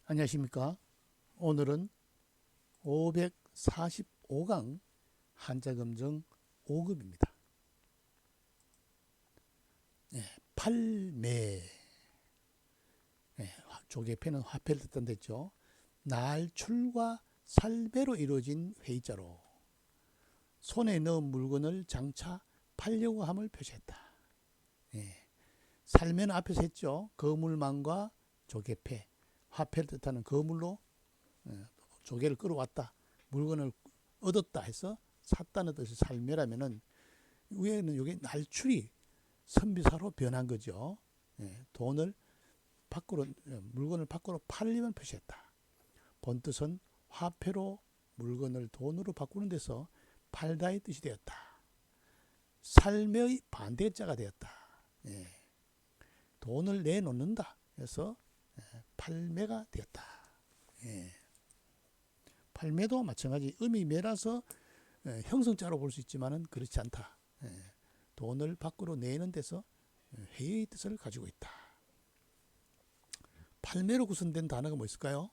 안녕하십니까. 오늘은 545강 한자검정 5급입니다. 팔매, 조개패는 화폐를 뜻한 데죠. 날출과 살배로 이루어진 회의자로 손에 넣은 물건을 장차 팔려고 함을 표시했다. 살매는 앞에서 했죠. 거물망과 조개패, 화폐를 뜻하는 거물로 조개를 끌어왔다, 물건을 얻었다 해서 샀다는 뜻이 살매라면은 위에는 이게 날출이 선비사로 변한 거죠. 돈을 밖으로, 물건을 밖으로 팔리면 표시했다. 본 뜻은 화폐로 물건을 돈으로 바꾸는 데서 팔다의 뜻이 되었다. 살매의 반대자가 되었다. 돈을 내놓는다 해서 팔매가 되었다. 팔매도 마찬가지 의미매라서 형성자로 볼 수 있지만은 그렇지 않다. 돈을 밖으로 내는 데서 회의의 뜻을 가지고 있다. 팔매로 구성된 단어가 뭐 있을까요?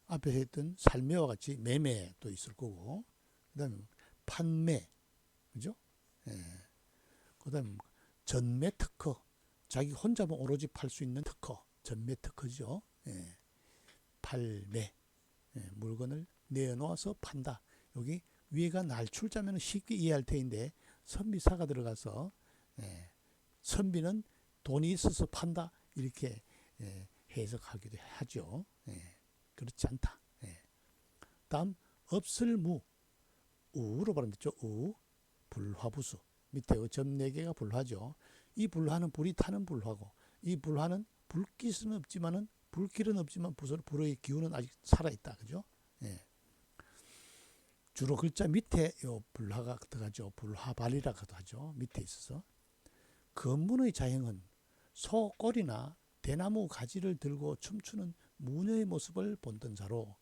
앞에 했던 살매와 같이 매매도 있을 거고, 그 다음에 판매, 그죠? 그 다음에 전매 특허, 자기 혼자만 오로지 팔 수 있는 특허, 전매 특허죠. 팔매, 물건을 내놓아서 판다. 여기 위에가 날출자면 쉽게 이해할 테인데 선비사가 들어가서 선비는 돈이 있어서 판다 이렇게 해석하기도 하죠. 그렇지 않다. 다음 업슬무, 우로 발음됐죠. 우, 불화부수, 밑에 점 4개가 불화죠. 이 불화는 불이 타는 불화고, 이 불화는 불길은 없지만은 불의 기운은 아직 살아있다. 그죠? 주로 글자 밑에 요 불화가 들어가죠. 불화발이라고도 하죠. 밑에 있어서. 건문의 자형은 소꼬리나 대나무 가지를 들고 춤추는 무녀의 모습을 본던 자로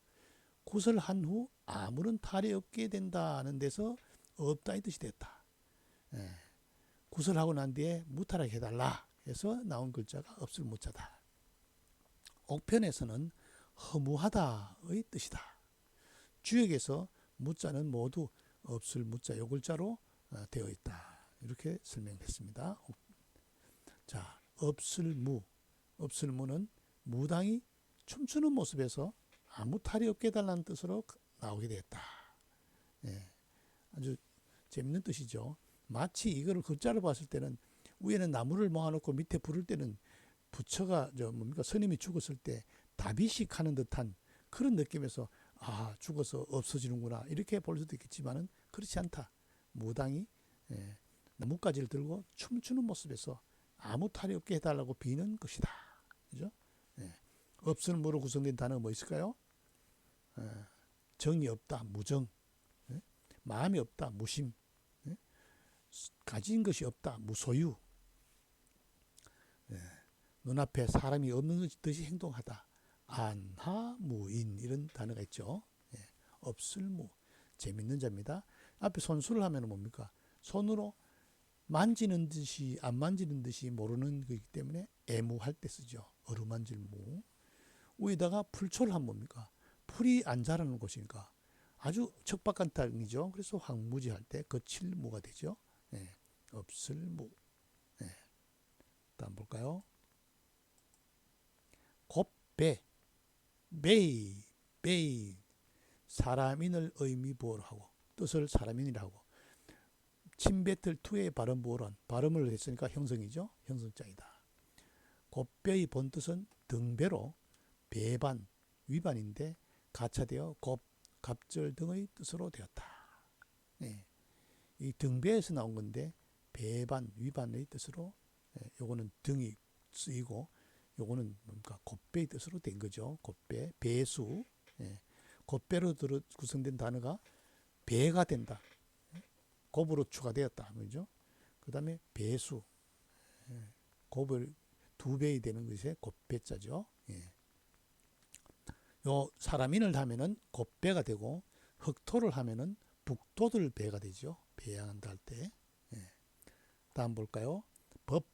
구설한 후 아무런 탈이 없게 된다는 데서 없다 이 뜻이 됐다. 구설하고 난 뒤에 무탈하게 해달라 해서 나온 글자가 없을 무자다. 옥편에서는 허무하다의 뜻이다. 주역에서 무자는 모두 없을 무자 요 글자로 되어 있다. 이렇게 설명했습니다. 자, 없을무. 없을무는 무당이 춤추는 모습에서 아무 탈이 없게 해달라는 뜻으로 나오게 되었다. 아주 재밌는 뜻이죠. 마치 이거를 글자를 봤을 때는 위에는 나무를 모아놓고 밑에 부를 때는 부처가 스님이 죽었을 때 다비식 하는 듯한 그런 느낌에서 죽어서 없어지는구나 이렇게 볼 수도 있겠지만은 그렇지 않다. 무당이 나뭇가지를 들고 춤추는 모습에서 아무 탈이 없게 해달라고 비는 것이다. 그죠? 없을 무로 구성된 단어가 뭐 있을까요? 정이 없다, 무정. 마음이 없다, 무심. 가진 것이 없다, 무소유. 눈앞에 사람이 없는 듯이 행동하다, 안하무인 이런 단어가 있죠. 없을무, 재밌는 자입니다. 앞에 손수를 하면 뭡니까? 손으로 만지는 듯이 안 만지는 듯이 모르는 거기 때문에 애무할 때 쓰죠. 어루만질 무. 위에다가 풀초를 하면 뭡니까? 풀이 안 자라는 곳이니까 아주 척박한 땅이죠. 그래서 황무지할 때 거칠무가 되죠. 없을무. 다음 볼까요? 곱배, 베이, 사람인을 의미 부호로 하고 뜻을 사람인이라 하고 침뱉을 투의 발음 부호론, 발음을 했으니까 형성이죠. 형성자이다. 곱배의 본뜻은 등배로 배반, 위반인데 가차되어 곱, 갑절 등의 뜻으로 되었다. 이 등배에서 나온 건데 배반, 위반의 뜻으로 요거는 등이 쓰이고 요거는 뭡니까? 곱배의 뜻으로 된 거죠. 곱배, 배수. 곱배로 구성된 단어가 배가 된다. 곱으로 추가되었다. 그죠? 그 다음에 배수. 곱을 2배이 되는 것이 곱배자죠. 요 사람인을 하면은 곱배가 되고 흑토를 하면은 북토들 배가 되죠. 배양한다 할 때. 다음 볼까요? 법.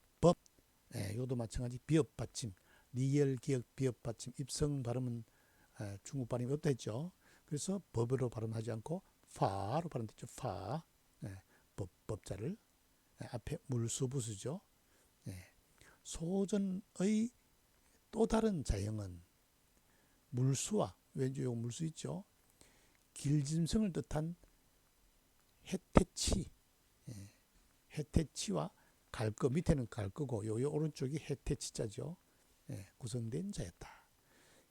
이것도 마찬가지 비업 받침. 리을, 기역, 비읍, 받침, 입성 발음은 중국 발음이 없다 했죠. 그래서 법으로 발음하지 않고 파로 발음됐죠. 파. 법자를 앞에 물수부수죠. 소전의 또 다른 자형은 물수와 왼쪽 요 물수 있죠. 길짐승을 뜻한 해태치, 해태치와 갈거 밑에는 갈거고 요 오른쪽이 해태치자죠. 구성된 자였다.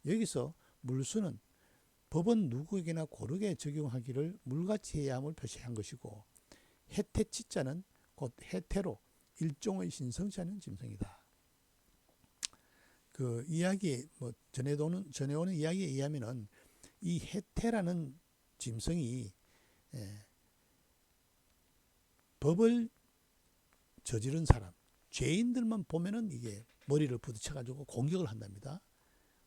여기서 물수는 법은 누구에게나 고르게 적용하기를 물같이 해야 함을 표시한 것이고 해태치자는 곧 해태로 일종의 신성시하는 짐승이다. 그 이야기 전해오는 이야기에 의하면은 이 해태라는 짐승이 법을 저지른 사람, 죄인들만 보면은 이게 머리를 부딪혀가지고 공격을 한답니다.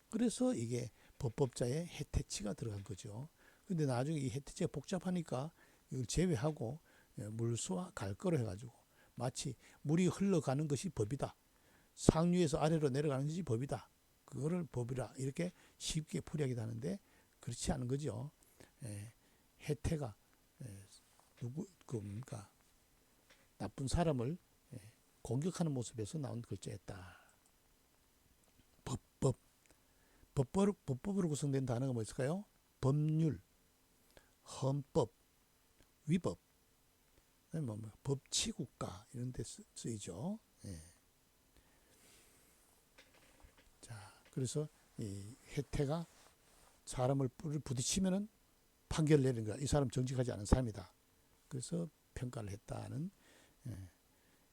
그래서 이게 법법자의 해태치가 들어간 거죠. 근데 나중에 이 해태치가 복잡하니까 이걸 제외하고 물수와 갈거로 해가지고 마치 물이 흘러가는 것이 법이다. 상류에서 아래로 내려가는 것이 법이다. 그거를 법이라 이렇게 쉽게 풀이하기도 하는데 그렇지 않은 거죠. 해태가 뭡니까? 나쁜 사람을 공격하는 모습에서 나온 글자였다. 법법으로 구성된 단어가 뭐 있을까요? 법률, 헌법, 위법, 법치국가 이런 데 쓰이죠. 자, 그래서 이 해태가 사람을 부딪히면은 판결을 내리는 거야. 이 사람 정직하지 않은 사람이다. 그래서 평가를 했다는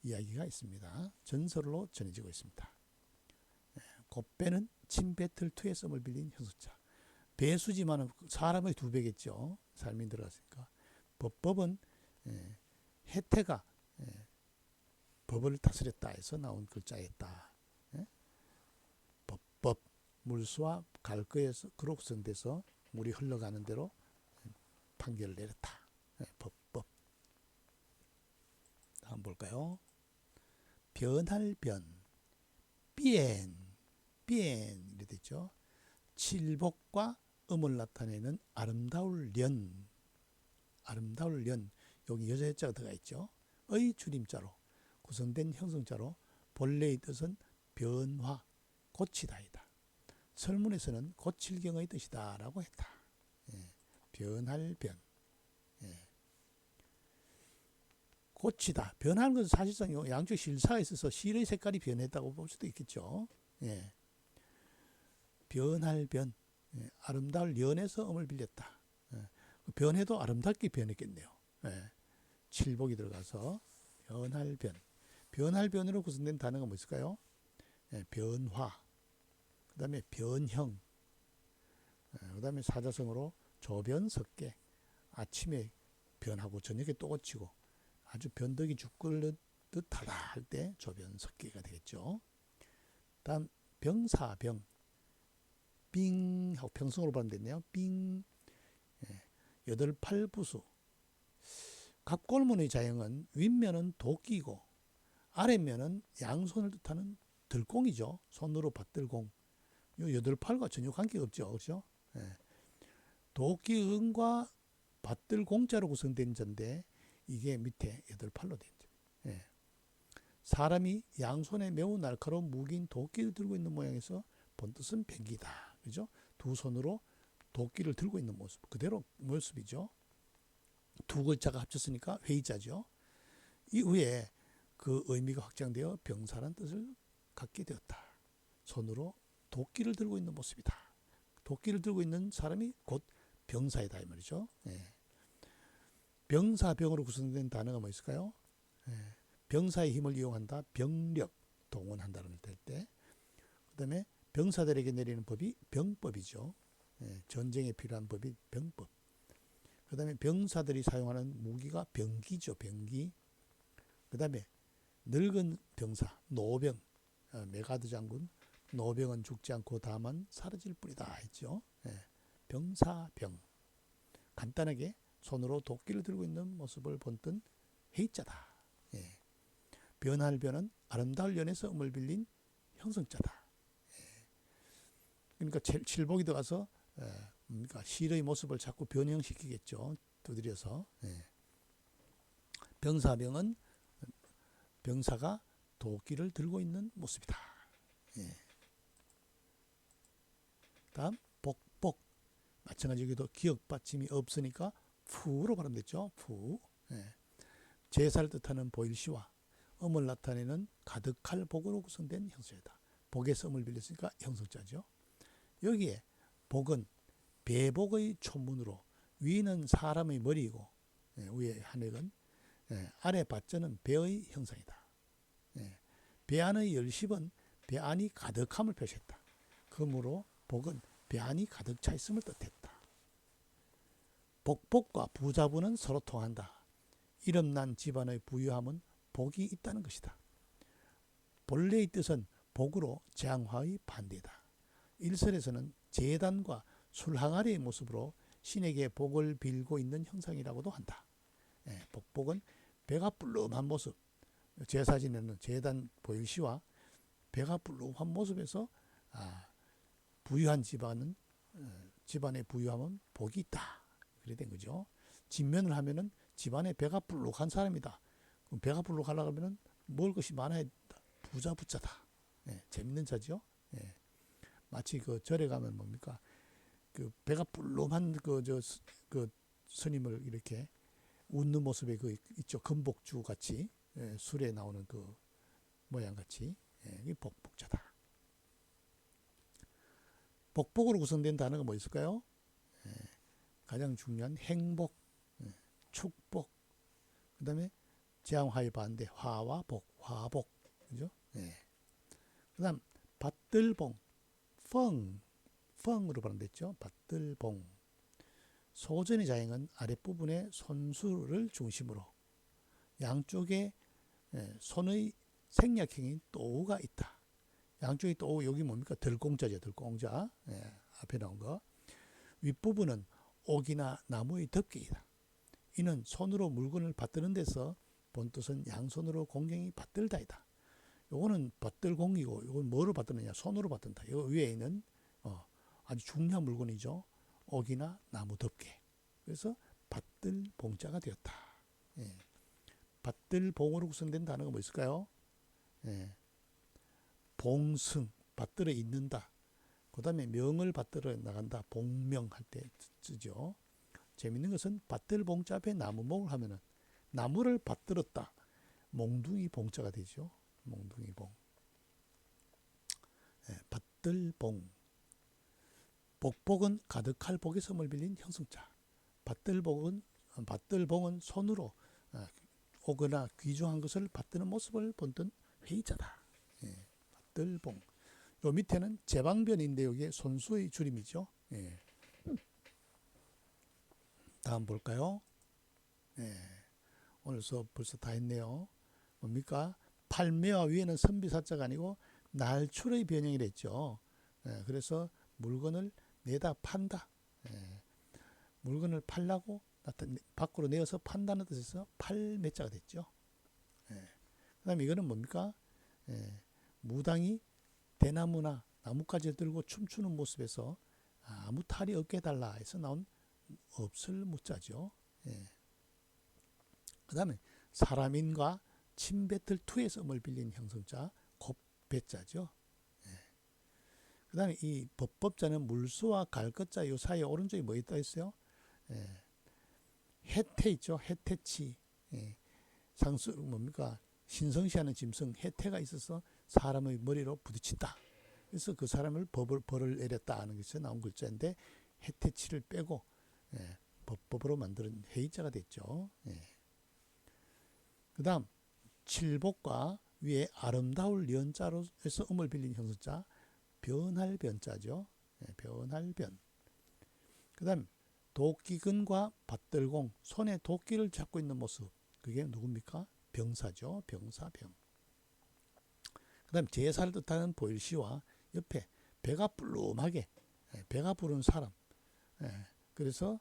이야기가 있습니다. 전설로 전해지고 있습니다. 곱배는 침배틀투의 썸을 빌린 형속자. 배수지만은 사람의 두 배겠죠. 삶이 들어갔으니까. 법은 해태가 법을 다스렸다 해서 나온 글자였다. 법 물수와 갈거에서 그로 구성돼서 물이 흘러가는 대로 판결을 내렸다. 법. 한번 볼까요? 변할 변, 비엔 이렇게 됐죠. 칠복과 음을 나타내는 아름다울 련, 여기 여자 해자가 들어가 있죠. 의 줄임자로 구성된 형성자로 본래의 뜻은 변화, 고치다이다. 설문에서는 고칠경의 뜻이다라고 했다. 변할 변. 고치다. 변하는 것은 사실상 양쪽 실사가 있어서 실의 색깔이 변했다고 볼 수도 있겠죠. 변할 변. 아름다울 연에서 음을 빌렸다. 변해도 아름답게 변했겠네요. 칠복이 들어가서 변할 변. 변할 변으로 구성된 단어가 뭐 있을까요? 변화. 그 다음에 변형. 그 다음에 사자성어로 조변석계. 아침에 변하고 저녁에 또 고치고 아주 변덕이 죽을 듯하다 할 때 조변석계가 되겠죠. 다음 병사병. 빙 하고 평성으로 발음됐네요. 빙. 여덟팔부수. 갑골문의 자형은 윗면은 도끼고 아랫면은 양손을 뜻하는 들공이죠. 손으로 받들공. 요 여덟팔과 전혀 관계가 없죠. 그렇죠? 도끼은과 받들공자로 구성된 자인데 이게 밑에 여덟팔로 된 자. 사람이 양손에 매우 날카로운 무기인 도끼를 들고 있는 모양에서 본뜻은 병기다. 그죠? 두 손으로 도끼를 들고 있는 모습. 그대로 모습이죠. 두 글자가 합쳤으니까 회의자죠. 이후에 그 의미가 확장되어 병사란 뜻을 갖게 되었다. 손으로 도끼를 들고 있는 모습이다. 도끼를 들고 있는 사람이 곧 병사이다 이 말이죠. 병사병으로 구성된 단어가 뭐 있을까요? 병사의 힘을 이용한다. 병력 동원한다는 때. 그 다음에 병사들에게 내리는 법이 병법이죠. 전쟁에 필요한 법이 병법. 그 다음에 병사들이 사용하는 무기가 병기죠. 병기. 그 다음에 늙은 병사, 노병, 메가드 장군, 노병은 죽지 않고 다만 사라질 뿐이다 했죠. 병사병. 간단하게 손으로 도끼를 들고 있는 모습을 본뜬 해자다. 변할 변은 아름다울 연에서 음을 빌린 형성자다. 그러니까 칠복이 들어가서 뭡니까? 실의 모습을 자꾸 변형시키겠죠. 두드려서. 예. 병사병은 병사가 도끼를 들고 있는 모습이다. 예. 다음 복복. 마찬가지로 여기도 기역 받침이 없으니까 푸로 발음됐죠. 푸. 예. 제사를 뜻하는 보일시와 음을 나타내는 가득할 복으로 구성된 형성이다. 복에서 음을 빌렸으니까 형성자죠. 여기에 복은 배복의 초문으로 위는 사람의 머리이고 위에 한획은 아래 받자는 배의 형상이다. 배 안의 열십은 배 안이 가득함을 표시했다. 그러므로 복은 배 안이 가득 차 있음을 뜻했다. 복복과 부자부는 서로 통한다. 이름난 집안의 부유함은 복이 있다는 것이다. 본래의 뜻은 복으로 재앙화의 반대다. 일설에서는 제단과 술항아리의 모습으로 신에게 복을 빌고 있는 형상이라고도 한다. 복복은 배가 불름한 모습, 제사 지내는 제단 보일시와 배가 불름한 모습에서 부유한 집안의 부유함은 복이 있다. 그래 된 거죠. 진면을 하면은 집안에 배가 불룩한 사람이다. 그럼 배가 불룩하려고 하면은 먹을 것이 많아야 된다. 부자 부자다. 재밌는 자죠. 마치 그 절에 가면 뭡니까? 그 배가 불룩한 그 스님을 이렇게 웃는 모습에 그 있죠. 금복주 같이 술에 나오는 그 모양 같이 이게 복복자다. 복복으로 구성된 단어가 뭐 있을까요? 가장 중요한 행복, 축복, 그 다음에 재앙화의 반대 화와 복, 화복, 그죠? 그 다음 밭들봉, 펑으로 발음됐죠. 밭들봉. 소전의 자행은 아랫부분에 손수를 중심으로 양쪽에 손의 생략형인 또우가 있다. 양쪽에 또우, 여기 뭡니까? 들공자죠. 들공자. 앞에 나온 거. 윗부분은 옥이나 나무의 덮개이다. 이는 손으로 물건을 받드는 데서 본뜻은 양손으로 공경히 받들다이다. 요거는 받들공이고, 요건 뭐로 받드느냐? 손으로 받든다. 요 위에 있는 아주 중요한 물건이죠. 옥이나 나무 덮개. 그래서 받들봉자가 되었다. 받들봉으로 구성된 단어가 뭐 있을까요? 봉승, 받들어 있는다. 그 다음에 명을 받들어 나간다. 봉명할 때 쓰죠. 재밌는 것은 받들봉자 앞에 나무목을 하면은 나무를 받들었다. 몽둥이 봉자가 되죠. 몽둥이 봉. 받들봉. 복복은 가득할 복의 섬을 빌린 형성자. 받들봉은 손으로 오거나 귀중한 것을 받드는 모습을 본뜬 회의자다. 받들봉. 요 밑에는 제방변인데 여기에 손수의 줄임이죠. 다음 볼까요? 오늘 수업 벌써 다 했네요. 뭡니까? 팔매와 위에는 선비사자가 아니고 날출의 변형이라 했죠. 그래서 물건을 내다 판다. 물건을 팔라고 밖으로 내어서 판다는 뜻에서 팔매자가 됐죠. 그 다음에 이거는 뭡니까? 무당이 대나무나 나뭇가지를 들고 춤추는 모습에서 아무 탈이 없게 해달라 해서 나온 없을 무자죠. 그 다음에 사람인과 침뱉을 투에서 음을 빌린 형성자 곱배자죠. 그 다음에 이 법법자는 물수와 갈것자 요 사이에 오른쪽에 뭐 있다 했어요? 해태 있죠. 해태치. 상수 뭡니까? 신성시하는 짐승 해태가 있어서 사람의 머리로 부딪힌다. 그래서 그 사람을 벌을 내렸다 하는 것에서 나온 글자인데 해태치를 빼고 법법으로 만드는 해의자가 됐죠. 그 다음 칠복과 위에 아름다울 연자로 해서 음을 빌린 형성자 변할 변자죠. 변할 변. 그 다음 도끼근과 밭들공 손에 도끼를 잡고 있는 모습 그게 누굽니까? 병사죠. 병사 병. 그 다음 제사를 뜻하는 보일시와 옆에 배가 불름하게 배가 부른 사람 그래서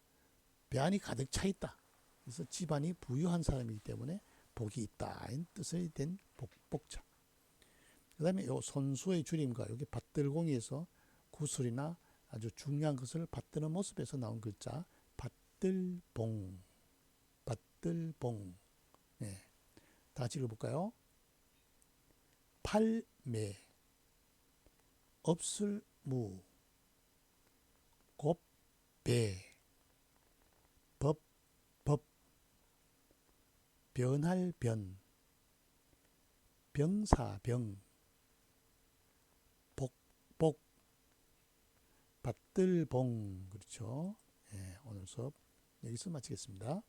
배 안이 가득 차 있다. 그래서 집안이 부유한 사람이기 때문에 복이 있다. 이 뜻을 된 복자. 그 다음에 요 손수의 줄임과 여기 밭들공에서 구슬이나 아주 중요한 것을 받드는 모습에서 나온 글자 받들봉, 받들봉. 네. 다시 읽어볼까요? 팔매, 없을무, 곱배, 법, 변할 변, 병사병, 복복, 받들봉. 그렇죠? 예, 오늘 수업 여기서 마치겠습니다.